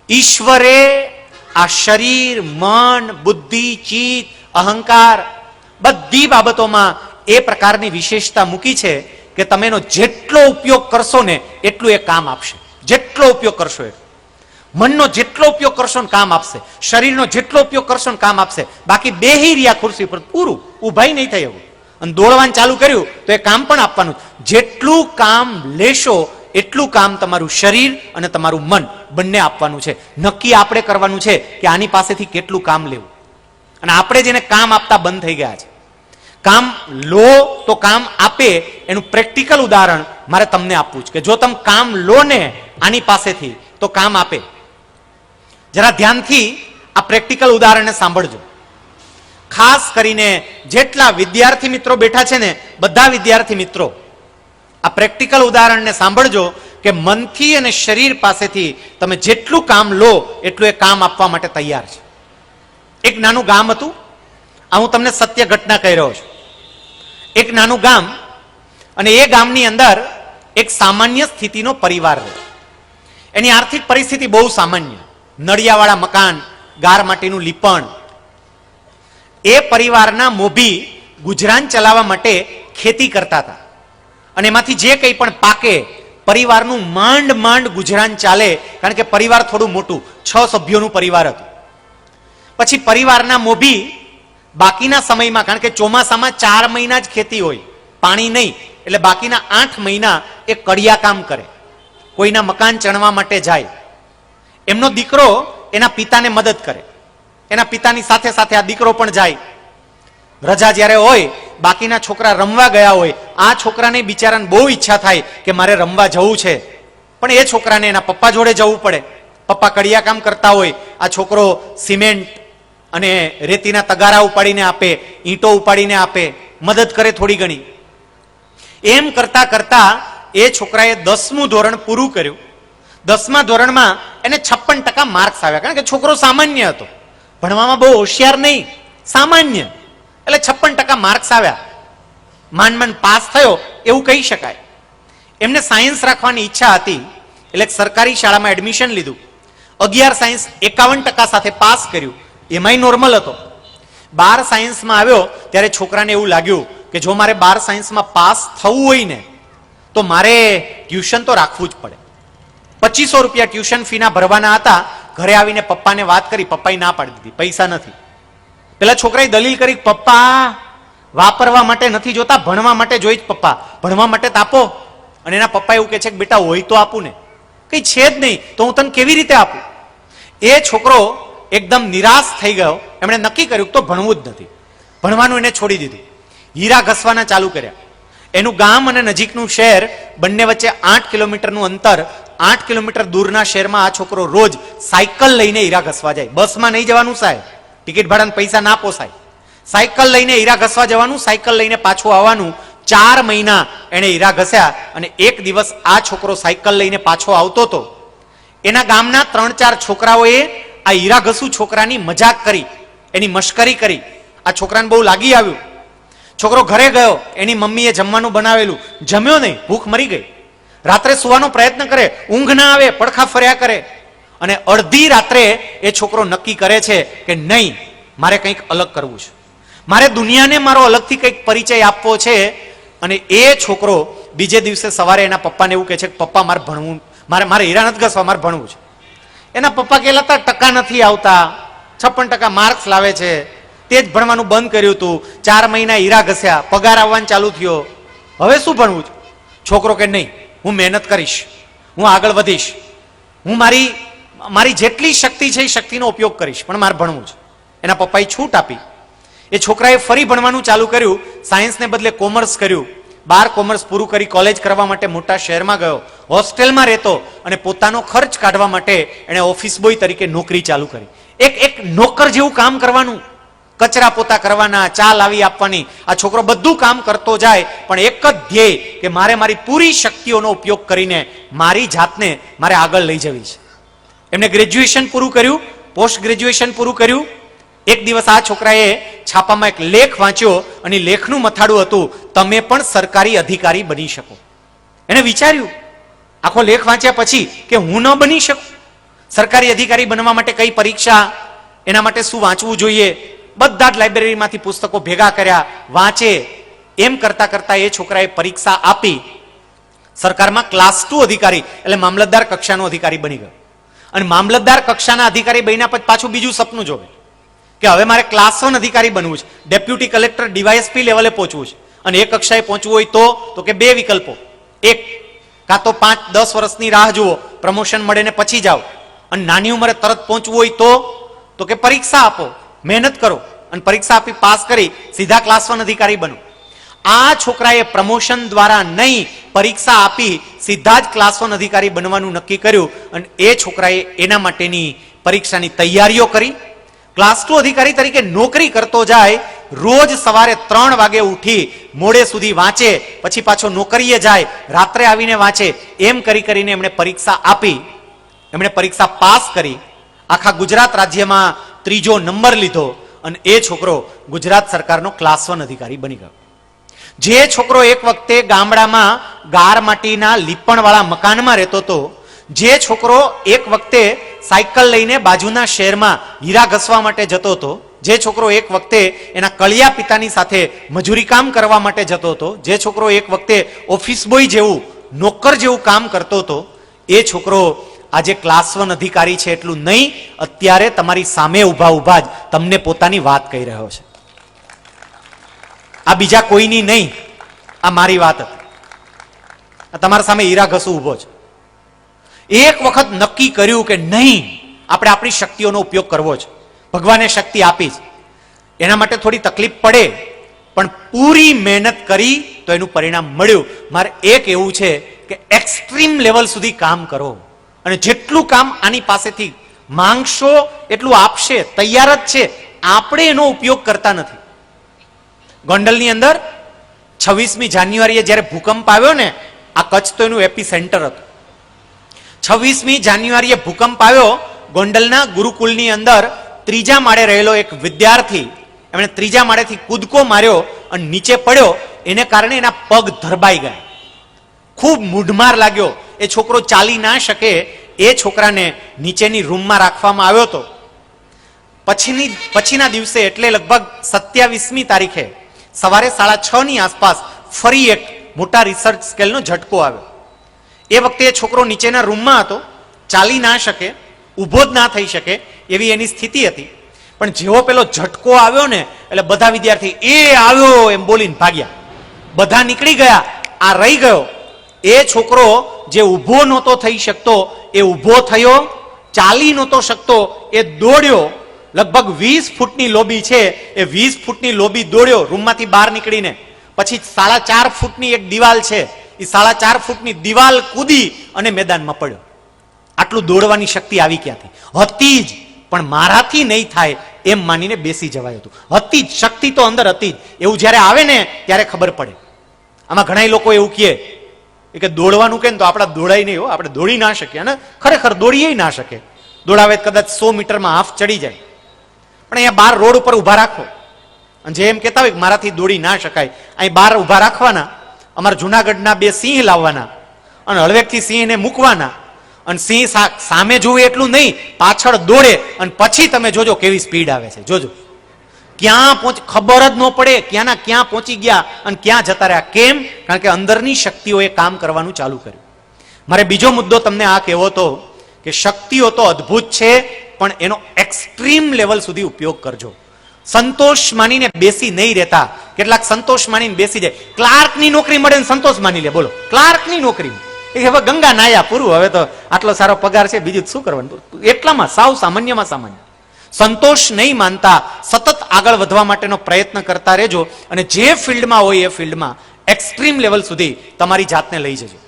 ઈશ્વરે આ શરીર, મન, બુદ્ધિ, ચિત્ત, અહંકાર બધી બાબતોમાં એ પ્રકારની વિશેષતા મૂકી છે કે તમે એનો જેટલો ઉપયોગ કરશો ને એટલું એ કામ આપશે. જેટલો ઉપયોગ કરશો એ મનનો જેટલો ઉપયોગ કરશો ને કામ આપશે, શરીરનો જેટલો ઉપયોગ કરશો ને કામ આપશે. બાકી બેહી રહ્યા ખુરશી પર પૂરું, ઉભાઈ નહીં થાય એવું, અને દોડવાનું ચાલુ કર્યું તો એ કામ પણ આપવાનું. જેટલું કામ લેશો એટલું કામ તમારું શરીર અને તમારું મન બંને આપવાનું છે. નક્કી આપણે કરવાનું છે કે આની પાસેથી કેટલું કામ લેવું. અને આપણે જેને કામ આપતા બંધ થઈ ગયા છે. કામ લો તો કામ આપે એનું પ્રેક્ટિકલ ઉદાહરણ મારે તમને આપવું છે કે જો તમે કામ લો ને આની પાસેથી તો કામ આપે. જરા ધ્યાનથી આ પ્રેક્ટિકલ ઉદાહરણને સાંભળજો. ખાસ કરીને જેટલા વિદ્યાર્થી મિત્રો બેઠા છે ને બધા વિદ્યાર્થી મિત્રો આ પ્રેક્ટિકલ ઉદાહરણને સાંભળજો કે મનથી અને શરીર પાસેથી તમે જેટલું કામ લો એટલું એ કામ આપવા માટે તૈયાર છે. એક નાનું ગામ હતું, આ હું તમને સત્ય ઘટના કહી રહ્યો છું. એક નાનું ગામ, અને એ ગામની અંદર એક સામાન્ય સ્થિતિનો પરિવાર રહે. એની આર્થિક પરિસ્થિતિ બહુ સામાન્ય, નળિયાવાળા મકાન, ગાર માટીનું લીપણ. એ પરિવારના મોભી ગુજરાન ચલાવવા માટે ખેતી કરતા હતા, અને એમાંથી જે કંઈ પણ પાકે પરિવારનું માંડ માંડ ગુજરાન ચાલે, કારણ કે પરિવાર થોડું મોટું, 6 સભ્યોનું પરિવાર હતું. પછી પરિવારના મોભી બાકીના સમયમાં, કારણ કે ચોમાસામાં 4 મહિના જ ખેતી હોય, પાણી નહીં, એટલે બાકીના 8 મહિના એ કડિયા કામ કરે, કોઈના મકાન ચણવા માટે જાય. એમનો દીકરો એના પિતાને મદદ કરે, એના પિતાની સાથે સાથે આ દીકરો પણ જાય. રજા જ્યારે હોય, બાકીના છોકરા રમવા ગયા હોય, આ છોકરાને બિચારાને બહુ ઈચ્છા થાય કે મારે રમવા જવું છે, પણ એ છોકરાને એના પપ્પા જોડે જવું પડે. પપ્પા કડિયા કામ કરતા હોય, આ છોકરો સિમેન્ટ અને રેતીના તગારા ઉપાડીને આપે, ઈંટો ઉપાડીને આપે, મદદ કરે થોડી ઘણી. એમ કરતા કરતા એ છોકરાએ 10મું ધોરણ પૂરું કર્યું. 10મા ધોરણમાં એને 56% માર્ક્સ આવ્યા, કારણ કે છોકરો સામાન્ય હતો, ભણવામાં બહુ હોશિયાર નહીં, સામાન્ય, એટલે 56% માર્ક્સ આવ્યા. માંડ માંડ પાસ થયો એવું કહી શકાય. એમને સાયન્સ રાખવાની ઈચ્છા હતી, એટલે સરકારી શાળામાં એડમિશન લીધું. 11 સાયન્સ 51% સાથે પાસ કર્યું, એમાંય નોર્મલ હતો. 12 સાયન્સમાં આવ્યો ત્યારે છોકરાને એવું લાગ્યું કે જો મારે 12 સાયન્સમાં પાસ થવું હોય ને તો મારે ટ્યુશન તો રાખવું જ પડે. 2500 રૂપિયા ટ્યુશન ફીના ભરવાના હતા. ઘરે આવીને પપ્પાને વાત કરી, પપ્પાએ ના પાડી દીધી, પૈસા નથી. પેલા છોકરાએ દલીલ કરી, પપ્પા વાપરવા માટે નથી જોતા, ભણવા માટે જોઈ જ પપ્પા, ભણવા માટે આપો. અને એના પપ્પા એવું કહે છે કે બેટા હોય તો આપું ને, કઈ છે જ નહીં તો હું તને કેવી રીતે આપું. એ છોકરો એકદમ નિરાશ થઈ ગયો. એમણે નક્કી કર્યું તો ભણવું જ નથી, ભણવાનું એને છોડી દીધું. હીરા ઘસવાના ચાલુ કર્યા. એનું ગામ અને નજીકનું શહેર બંને વચ્ચે 8 કિલોમીટરનું અંતર, 8 કિલોમીટર દૂરના શહેરમાં આ છોકરો રોજ સાયકલ લઈને હીરા ઘસવા જાય. બસમાં નહીં જવાનું સાહેબ, ટિકિટ ભાડાના પૈસા ના પોસાય. સાયકલ લઈને હીરા ઘસવા જવાનું, સાયકલ લઈને પાછું આવવાનું. 4 મહિના એને હીરા ઘસ્યા, અને એક દિવસ આ છોકરો સાયકલ લઈને પાછો આવતો હતો. એના ગામના 3-4 છોકરાઓએ આ હીરા ઘસુ છોકરાની મજાક કરી, એની મશ્કરી કરી. આ છોકરાને બહુ લાગી આવ્યું. છોકરો ઘરે ગયો, એની મમ્મીએ જમવાનું બનાવેલું, જમ્યો નહીં, ભૂખ મરી ગઈ. રાત્રે સુવાનો પ્રયત્ન કરે, ઊંઘ ના આવે, પડખા ફર્યા કરે. અને અડધી રાત્રે એ છોકરો નક્કી કરે છે કે નહીં, મારે કંઈક અલગ કરવું છે, મારે દુનિયાને મારો અલગથી કંઈક પરિચય આપવો છે. અને એ છોકરો બીજે દિવસે સવારે એના પપ્પાને એવું કહે છે કે પપ્પા મારે ભણવું, મારે હીરા નથી ઘસવા, મારે ભણવું છે. એના પપ્પા કહેલા ટકા નથી આવતા, 56% માર્ક્સ લાવે છે, તે જ ભણવાનું બંધ કર્યું હતું, 4 મહિના હીરા ઘસ્યા, પગાર આવવાનું ચાલુ થયો, હવે શું ભણવું છે. છોકરો કે નહીં, હું મહેનત કરીશ, હું આગળ વધીશ, હું મારી જેટલી શક્તિ છે એ શક્તિનો ઉપયોગ કરીશ, પણ મારે ભણવું છે. એના પપ્પાએ છૂટ આપી. એ છોકરાએ ફરી ભણવાનું ચાલુ કર્યું, સાયન્સને બદલે કોમર્સ કર્યું. 12 કોમર્સ પૂરું કરી કોલેજ કરવા માટે મોટા શહેરમાં ગયો, હોસ્ટેલમાં રહેતો, અને પોતાનો ખર્ચ કાઢવા માટે એણે ઓફિસ બોય તરીકે નોકરી ચાલુ કરી. એક નોકર જેવું કામ કરવાનું, કચરા પોતા કરવાના, ચા લાવી આપવાની. આ છોકરો બધું કામ કરતો જાય, પણ એક જ ધ્યેય કે મારે મારી પૂરી શક્તિઓનો ઉપયોગ કરીને મારી જાતને મારે આગળ લઈ જવી છે. એમને ગ્રેજ્યુએશન પૂરું કર્યું, પોસ્ટ ગ્રેજ્યુએશન પૂરું કર્યું. એક દિવસ આ છોકરાએ છાપામાં એક લેખ વાંચ્યો, અને લેખનું મથાળું હતું, તમે પણ સરકારી અધિકારી બની શકો. એને વિચાર્યું આખો લેખ વાંચ્યા પછી કે હું ન બની શકું, સરકારી અધિકારી બનવા માટે કઈ પરીક્ષા, એના માટે શું વાંચવું જોઈએ, બધા જ લાઇબ્રેરીમાંથી પુસ્તકો ભેગા કર્યા, વાંચે. એમ કરતા કરતા એ છોકરાએ પરીક્ષા આપી, સરકારમાં ક્લાસ 2 અધિકારી એટલે મામલતદાર કક્ષાનો અધિકારી બની ગયો. અને મામલતદાર કક્ષાના અધિકારી બન્યા પછી પાછું બીજું સપનું જોવે કે હવે મારે ક્લાસ 1 અધિકારી બનવું છે, ડેપ્યુટી કલેક્ટર ડીવાયએસપી લેવલે પહોંચવું છે. અને એ કક્ષાએ પહોંચવું હોય તો કે બે વિકલ્પો, એક કાં તો 5-10 વર્ષની રાહ જુઓ, પ્રમોશન મળે ને પછી જાઓ, અને નાની ઉંમરે તરત પહોંચવું હોય તો કે પરીક્ષા આપો, મહેનત કરો અને પરીક્ષા આપી પાસ કરી સીધા ક્લાસ 1 અધિકારી બનો. આ છોકરાએ પ્રમોશન દ્વારા નહીં, પરીક્ષા આપી સીધા જ ક્લાસ 1 અધિકારી બનવાનું નક્કી કર્યું. અને એ છોકરાએ એના માટેની પરીક્ષાની તૈયારીઓ કરી. ક્લાસ 2 અધિકારી તરીકે નોકરી કરતો જાય, રોજ સવારે 3 વાગે ઉઠી મોડે સુધી વાંચે, પછી પાછો નોકરીએ જાય, રાત્રે આવીને વાંચે. એમ કરીને એમણે પરીક્ષા આપી, એમણે પરીક્ષા પાસ કરી, આખા ગુજરાત રાજ્યમાં 3જો નંબર લીધો અને એ છોકરો ગુજરાત સરકારનો ક્લાસ 1 અધિકારી બની ગયો. જે છોકરો એક વખતે ગામડામાં ગાર માટીના લીપણવાળા મકાનમાં રહેતો હતો, જે છોકરો એક વખતે સાયકલ લઈને બાજુના શહેરમાં હીરા ઘસવા માટે જતો હતો, જે છોકરો એક વખતે એના કળિયા પિતાની સાથે મજૂરી કામ કરવા માટે જતો હતો, જે છોકરો એક વખતે ઓફિસ બોય જેવું નોકર જેવું કામ કરતો હતો, એ છોકરો આજે ક્લાસ 1 અધિકારી છે. એટલું નહીં, અત્યારે તમારી સામે ઊભા જ તમને પોતાની વાત કહી રહ્યો છે. આ બીજા કોઈની નહીં, આ મારી વાત હતી. તમારા સામે હીરા ઘસુ ઊભો છે. એક વખત નક્કી કર્યું કે નહીં, આપણે આપણી શક્તિઓનો ઉપયોગ કરવો છે. ભગવાને શક્તિ આપી છે, એના માટે થોડી તકલીફ પડે, પણ પૂરી મહેનત કરી તો એનું પરિણામ મળ્યું. મારે એક એવું છે કે એક્સ્ટ્રીમ લેવલ સુધી કામ કરો, અને જેટલું કામ આની પાસેથી માંગશો એટલું આપશે, તૈયાર જ છે. આપણે એનો ઉપયોગ કરતા નથી. ગોંડલની અંદર 26મી જાન્યુઆરીએ જ્યારે ભૂકંપ આવ્યો ને, આ કચ્છ તો એનું એપી સેન્ટર હતું. 26મી જાન્યુઆરીએ ભૂકંપ આવ્યો, ગોંડલના ગુરુકુલની અંદર 3જા માળે રહેલો એક વિદ્યાર્થી, એમણે 3જા માળેથી કૂદકો માર્યો અને નીચે પડ્યો. એને કારણે એના પગ ધરબાઈ ગયા, ખૂબ મૂઢમાર લાગ્યો. એ છોકરો ચાલી ના શકે. એ છોકરાને નીચેની રૂમમાં રાખવામાં આવ્યો હતો. પછીના દિવસે એટલે લગભગ 27મી તારીખે સવારે 6:30ની આસપાસ ફરી એક મોટા રિસર્ચ સ્કેલનો ઝટકો આવ્યો. એ વખતે એ છોકરો નીચેના રૂમમાં હતો, ચાલી ના શકે, ઊભો જ ના થઈ શકે એવી એની સ્થિતિ હતી. પણ જેવો પેલો ઝટકો આવ્યો ને, એટલે બધા વિદ્યાર્થી એ આવ્યો એમ બોલીને ભાગ્યા. બધા નીકળી ગયા, આ રહી ગયો. એ છોકરો જે ઊભો નહોતો થઈ શકતો એ ઊભો થયો, ચાલી નહોતો શકતો એ દોડ્યો. લગભગ 20 ફૂટની લોબી છે, એ 20 ફૂટની લોબી દોડ્યો રૂમમાંથી બહાર નીકળીને. પછી 4.5 ફૂટની એક દિવાલ છે, એ 4.5 ફૂટની દિવાલ કૂદી અને મેદાનમાં પડ્યો. આટલું દોડવાની શક્તિ આવી ક્યાંથી? હતી જ, પણ મારાથી નહીં થાય એમ માનીને બેસી જવાયું હતું. હતી જ, શક્તિ તો અંદર હતી જ. એવું જ્યારે આવે ને ત્યારે ખબર પડે. આમાં ઘણા લોકો એવું કહે કે દોડવાનું કે તો આપણે દોડાય નહીં, આપણે દોડી ના શકીએ. અને ખરેખર દોડીએ ના શકે. દોડાવે કદાચ 100 મીટરમાં હાફ ચડી જાય. પણ અહીંયા બહાર રોડ ઉપર ઉભા રાખો, અને જે એમ કહેતા હોય કે મારાથી દોડી ના શકાય, અહીં બહાર ઉભા રાખવાના, અમારા જુનાગઢના 2 સિંહ લાવવાના અને હળવેકથી સિંહને મૂકવાના, અને સિંહ સામે જોવે એટલું નહીં, પાછળ દોડે, અને પછી તમે જોજો કેવી સ્પીડ આવે છે. જોજો ક્યાં ખબર જ ન પડે, ક્યાંના ક્યાં પહોંચી ગયા અને ક્યાં જતા રહ્યા. કેમ? કારણ કે અંદરની શક્તિઓએ કામ કરવાનું ચાલુ કર્યું. મારે બીજો મુદ્દો તમને આ કહેવો હતો કે શક્તિઓ તો અદ્ભુત છે, પણ એનો એક્સ્ટ્રીમ લેવલ સુધી ઉપયોગ કરજો. સંતોષ માનીને બેસી નહીં રહેતા. કેટલાક સંતોષ માનીને બેસી જાય. ક્લાર્કની નોકરી મળે ને સંતોષ માની લે. બોલો, ક્લાર્કની નોકરી, એ હવે ગંગા નાયા પૂરું, હવે તો આટલો સારો પગાર છે, બીજું શું કરવાનું? એટલામાં સાવ સામાન્યમાં સામાન્ય. સંતોષ નહીં માનતા, સતત આગળ વધવા માટેનો પ્રયત્ન કરતા રહેજો, અને જે ફિલ્ડમાં હોય એ ફિલ્ડમાં એક્સ્ટ્રીમ લેવલ સુધી તમારી જાતને લઈ જજો.